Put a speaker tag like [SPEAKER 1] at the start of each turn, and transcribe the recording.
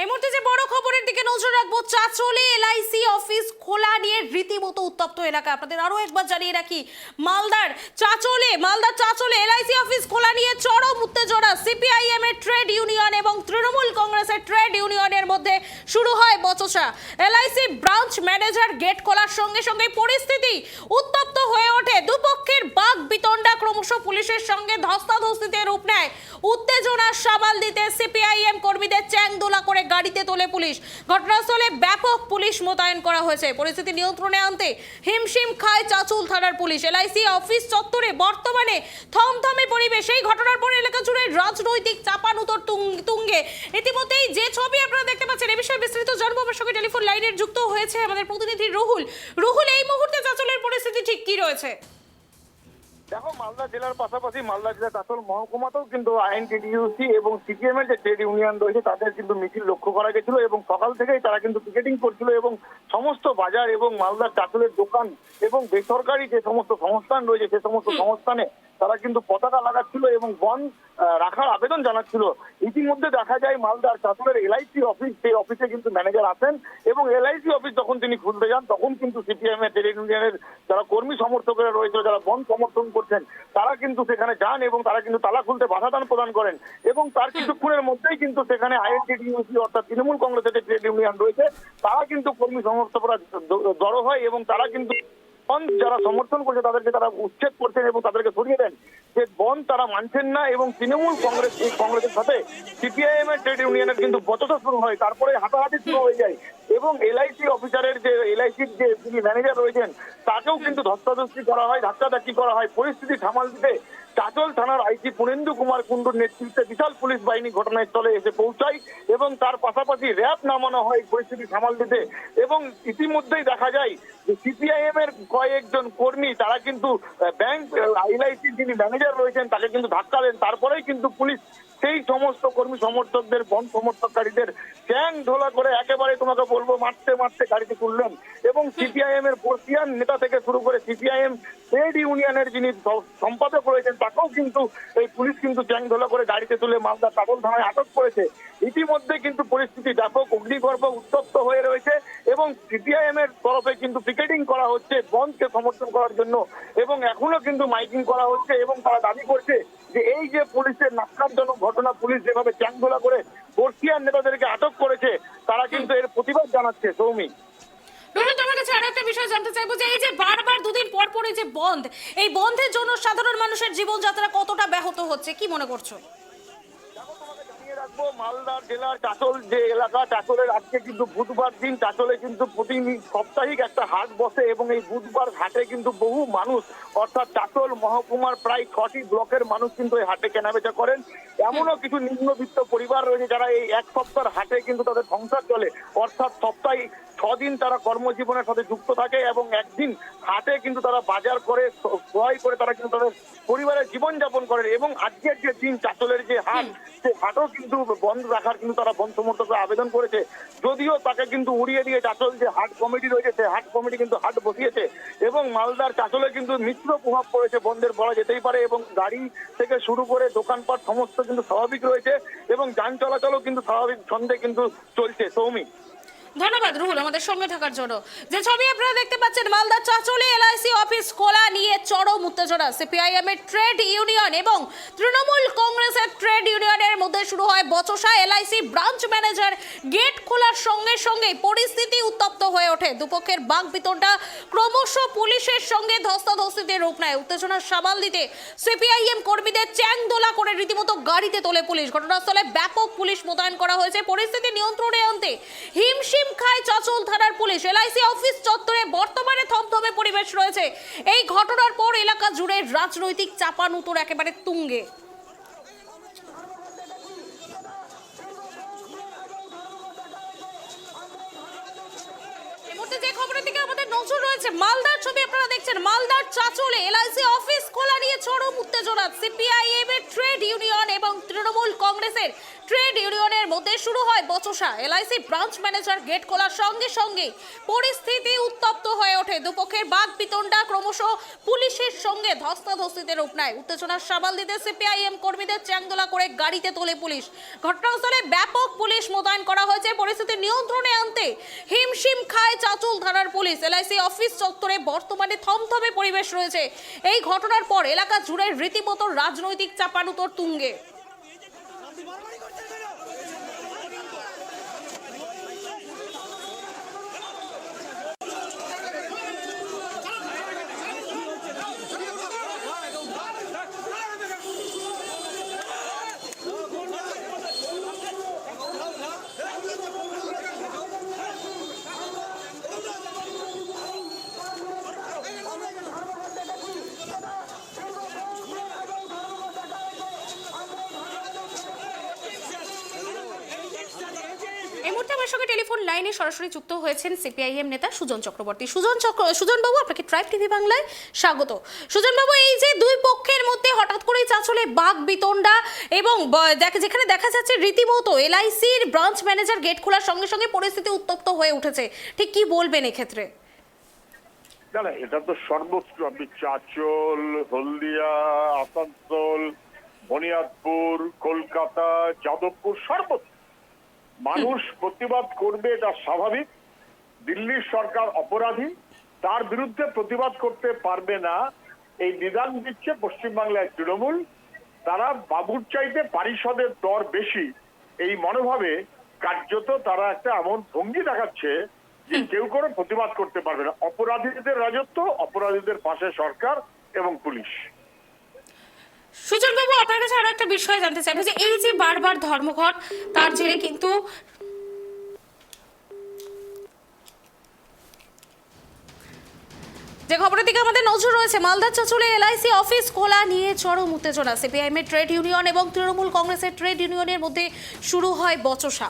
[SPEAKER 1] এই মুহূর্তে যে বড় খবরের দিকে নজর রাখবো, চাচলে এলআইসি অফিস খোলা নিয়ে রীতিমতো উত্তপ্ত এলাকা। আপনাদের আরো একবার জানিয়ে রাখি, মালদার চাচলে এলআইসি অফিস খোলা নিয়ে চরম উত্তেজনা। সিপিআইএম এর ট্রেড ইউনিয়ন এবং তৃণমূল কংগ্রেসের ট্রেড ইউনিয়নের মধ্যে শুরু হয় বচসা। এলআইসি ব্রাঞ্চ ম্যানেজার গেট খোলার সঙ্গে সঙ্গে পরিস্থিতি উত্তপ্ত হয়ে ওঠে। দুপক্ষের বাক বিতণ্ডা ক্রমশ পুলিশের সঙ্গে ধস্তাধস্তিতে রূপ নেয়। উত্তেজনা সামাল দিতে সিপিআইএম কর্মীদের চ্যাংদোলা করে গাড়িতে তোলে পুলিশ। ঘটনাস্থলে ব্যাপক পুলিশ মোতায়েন করা হয়েছে। পরিস্থিতি নিয়ন্ত্রণে আনতে হিমশিম খায় চাচল থানার পুলিশ। এলআইসি অফিস চত্বরে বর্তমানে থমথমে পরিবেশ। এই ঘটনার পর এলাকা জুড়ে রাজনৈতিক চাপানুতর তুঙ্গে। ইতিমধ্যেই যে ছবি আপনারা দেখতে পাচ্ছেন, এ বিষয়ে বিস্তারিত জানবো। আমার সঙ্গে টেলিফোন লাইনের যুক্ত হয়েছে আমাদের প্রতিনিধি রুহুল। এই মুহূর্তে চাচলের পরিস্থিতি ঠিক কি রয়েছে?
[SPEAKER 2] দেখো, মালদা জেলার পাশাপাশি মালদা জেলার চাচল মহকুমাতেও কিন্তু আইএনটিটিইউসি এবং সিপিএম এর যে ট্রেড ইউনিয়ন রয়েছে তাদের কিন্তু মিছিল লক্ষ্য করা গেছিল এবং সকাল থেকেই তারা কিন্তু পিকেটিং করছিল এবং সমস্ত বাজার এবং মালদার চাচলের দোকান এবং বেসরকারি যে সমস্ত সংস্থান রয়েছে সে সমস্ত সংস্থানে তারা কিন্তু পতাকা লাগাচ্ছিল এবং বন্ধ রাখার আবেদন জানাচ্ছিল। ইতিমধ্যে দেখা যায় মালদার চাচলের এলআইসি অফিস, সেই অফিসে কিন্তু ম্যানেজার আসেন এবং এলআইসি অফিস যখন তিনি খুলতে যান তখন কিন্তু সিপিএম এর ট্রেড ইউনিয়নের যারা কর্মী সমর্থকরা রয়েছে, যারা বন্ধ সমর্থন করছেন, তারা কিন্তু সেখানে যান এবং তারা কিন্তু তালা খুলতে বাধাদান প্রদান করেন এবং তার কিছুক্ষণের মধ্যেই কিন্তু সেখানে আইএনটিটিইউসি অর্থাৎ তৃণমূল কংগ্রেসের যে ট্রেড ইউনিয়ন রয়েছে তারা কিন্তু কর্মী সমর্থকরা জড়ো হয় এবং তারা কিন্তু যারা সমর্থন করছে তাদেরকে তারা উচ্ছেদ করছেন এবং তাদেরকে সরিয়ে দেন। যে বন্ধ তারা মানছেন না এবং তৃণমূল কংগ্রেসের সাথে সিপিআইএম এর ট্রেড ইউনিয়নের কিন্তু বচসা শুরু হয়। তারপরে হাতাহাতি শুরু হয়ে যায় এবং এলআইসি অফিসারের যে এলআইসির যে যিনি ম্যানেজার রয়েছেন তাকেও কিন্তু ধস্তাধস্তি করা হয়, ধাক্কাধাক্কি করা হয়। পরিস্থিতি সামাল দিতে চাচল থানার আইসি পুনেন্দু কুমার কুণ্ডুর নেতৃত্বে বিশাল পুলিশ বাহিনী ঘটনাস্থলে এসে পৌঁছায় এবং তার পাশাপাশি র্যাব নামানো হয় পরিস্থিতি সামাল দিতে। এবং ইতিমধ্যেই দেখা যায় যে সিপিআইএম এর কয়েকজন কর্মী তারা কিন্তু ব্যাংক এলআইসির যিনি ম্যানেজার রয়েছেন তাকে কিন্তু ধাক্কা দেন। তারপরেই কিন্তু পুলিশ সেই সমস্ত কর্মী সমর্থকদের বন্ধ সমর্থককারীদের চ্যাং ধোলা করে একেবারে তোমাকে বলবো মারতে মারতে গাড়িতে তুললেন এবং সিপিআইএম এর বর্ষিয়ান নেতা থেকে শুরু করে সিপিআইএম ট্রেড ইউনিয়নের যিনি সম্পাদক রয়েছেন তাকেও কিন্তু এই পুলিশ কিন্তু চ্যাং ধোলা করে গাড়িতে তুলে মালদা চাচল থানায় আটক করেছে। ইতিমধ্যে কিন্তু পরিস্থিতি ব্যাপক অগ্নিগর্ভ উত্তপ্ত হয়ে রয়েছে এবং সিপিআইএম এর তরফে কিন্তু পিকেটিং করা হচ্ছে বন্ধকে সমর্থন করার জন্য এবং এখনো কিন্তু মাইকিং করা হচ্ছে এবং তারা দাবি করছে যে এই যে পুলিশের ন্যাক্কারজনক ঘটনা, পুলিশ যেভাবে চ্যাংদোলা করে বর্ষিয়ান নেতাদেরকে আটক করেছে তারা কিন্তু এর প্রতিবাদ জানাচ্ছে। সৌমি,
[SPEAKER 1] তোমার কাছে আরো একটা বিষয় জানতে চাইবো যে এই যে বারবার দুদিন পর পর এই যে বন্ধ, এই বন্ধের জন্য সাধারণ মানুষের জীবনযাত্রা কতটা ব্যাহত হচ্ছে, কি মনে করছো?
[SPEAKER 2] মালদার জেলার চাচল যে এলাকা, চাচলের আজকে কিন্তু বুধবার দিন চাচলে কিন্তু প্রতি সাপ্তাহিক একটা হাট বসে এবং এই বুধবার হাটে কিন্তু বহু মানুষ অর্থাৎ চাচল মহকুমার প্রায় 6টি ব্লকের মানুষ কিন্তু এই হাটে কেনাবেচা করেন। এমনও কিছু নিম্নবিত্ত পরিবার রয়েছে যারা এই এক সপ্তাহের হাটে কিন্তু তাদের সংসার চলে, অর্থাৎ সপ্তাহে 6 দিন তারা কর্মজীবনের সাথে যুক্ত থাকে এবং একদিন হাটে কিন্তু তারা বাজার করে ক্রয় করে তারা কিন্তু তাদের পরিবারের জীবনযাপন করেন এবং আজকের যে দিন চাচলের যে হাট, সে হাটও কিন্তু বন্ধ রাখার কিন্তু তারা বন্ধ সমর্থকরা আবেদন করেছে। যদিও তাকে কিন্তু উড়িয়ে দিয়ে চাচল যে হাট কমিটি রয়েছে সে হাট কমিটি কিন্তু হাট বসিয়েছে এবং মালদার চাচলে কিন্তু মিশ্র প্রভাব পড়েছে বন্ধের বলা যেতেই পারে এবং গাড়ি থেকে শুরু করে দোকানপাট সমস্ত কিন্তু স্বাভাবিক রয়েছে এবং যান চলাচলও কিন্তু স্বাভাবিক ছন্দে কিন্তু চলছে। সৌমি,
[SPEAKER 1] ধন্যবাদ রুহুল আমাদের সঙ্গে থাকার জন্য। যে ছবি আপনারা দেখতে পাচ্ছেন, মালদার চাচলে এলআইসি অফিস খোলা নিয়ে চরম উত্তেজনা। সিপিআইএম এর ট্রেড ইউনিয়ন এবং তৃণমূল কংগ্রেসের ট্রেড ইউনিয়নের মধ্যে শুরু হয় বচসা। এলআইসি ব্রাঞ্চ ম্যানেজার গেট খোলার সঙ্গে সঙ্গে পরিস্থিতি উত্তপ্ত হয়ে ওঠে। দুপক্ষের বাক বিতণ্ডা ক্রমশ পুলিশের সঙ্গে ধস্তাধস্তিতে রূপ নেয়। উত্তেজনা সামাল দিতে সিপিআইএম কর্মীদের চ্যাংদোলা করে রীতিমতো গাড়িতে তোলে পুলিশ। ঘটনাস্থলে ব্যাপক পুলিশ মোতায়েন করা হয়েছে। পরিস্থিতি নিয়ন্ত্রণে আনতে হিমশিম খায় চাচল থানার পুলিশ। এলআইসি অফিস চত্বরে বর্তমানে থমথমে পরিবেশ রয়েছে। এই ঘটনার পর এলাকা জুড়ে রাজনৈতিক চাপানুতর একেবারে তুঙ্গে। যে খবরের দিকে আমাদের নজর রয়েছে, মালদার ছবি আপনারা দেখছেন। মালদার চাচলে এলআইসি অফিস খোলা নিয়ে চরম উত্তেজনা। সিপিআইএম এর ট্রেড ইউনিয়ন এবং তৃণমূল কংগ্রেসের ট্রেড ইউনিয়নের মধ্যে শুরু হয় বচসা। এলআইসি ব্রাঞ্চ ম্যানেজার গেট খোলার সঙ্গে সঙ্গে পরিস্থিতি উত্তপ্ত হয়ে ওঠে। দুপক্ষের বাদ বিতণ্ডা ক্রমশ পুলিশের সঙ্গে ধস্তাধস্তিতে রূপ নেয়। উত্তেজনার সামাল দিতে সিপিআইএম কর্মীদের চ্যাংদোলা করে গাড়িতে তোলে পুলিশ। ঘটনাস্থলে ব্যাপক পুলিশ মোতায়েন করা হয়েছে। পরিস্থিতি নিয়ন্ত্রণে আনতে হিমশিম খায় চাঁচল থানার পুলিশ। এলআইসি অফিস চত্বরে বর্তমানে থমথমে পরিবেশ রয়েছে। এই ঘটনার পর এলাকা জুড়ে রীতিমতো রাজনৈতিক চাপানুতোর তুঙ্গে। এই মুহূর্তে আমার সঙ্গে টেলিফোন লাইনে সরাসরি যুক্ত হয়েছেন সিপিআইএম নেতা সুজন চক্রবর্তী। সুজন বাবু, আপনাকে ট্রাইব টিভি বাংলায় স্বাগত। সুজন বাবু, এই যে দুই পক্ষের মধ্যে হঠাৎ করেই চাঁচলে বাক বিতণ্ডা এবং যেখানে দেখা যাচ্ছে রীতিমতো এলআইসির ব্রাঞ্চ ম্যানেজার গেট খোলার সঙ্গে সঙ্গে পরিস্থিতি উত্তপ্ত হয়ে উঠেছে, ঠিক কি বলবেন এক্ষেত্রে?
[SPEAKER 3] না, এটা তো সর্বোচ্চ। আপনি চাঁচল, হলদিয়া, আসানসোল, বুনিয়াদপুর, কলকাতা, যাদবপুর সর্বোচ্চ মানুষ প্রতিবাদ করবে, এটা স্বাভাবিক। দিল্লির সরকার অপরাধী, তার বিরুদ্ধে প্রতিবাদ করতে পারবে না এই বিধান দিচ্ছে পশ্চিমবাংলায় তৃণমূল। তারা বাবুর চাইতে পারিষদের দর বেশি, এই মনোভাবে কার্যত তারা একটা এমন ভঙ্গি দেখাচ্ছে যে কেউ করে প্রতিবাদ করতে পারবে না। অপরাধীদের রাজত্ব, অপরাধীদের পাশে সরকার এবং পুলিশ।
[SPEAKER 1] সুজন বাবু, আপনার কাছে আরো একটা বিষয় জানতে চাইবো যে এই যে বারবার ধর্মঘট, তার জেরে কিন্তু যে খবরের দিকে আমাদের নজর রয়েছে, মালদার চাঁচলে এলআইসি অফিস খোলা নিয়ে চরম উত্তেজনা। সিপিআইএম এর ট্রেড ইউনিয়ন এবং তৃণমূল কংগ্রেসের ট্রেড ইউনিয়নের মধ্যে শুরু হয় বচসা।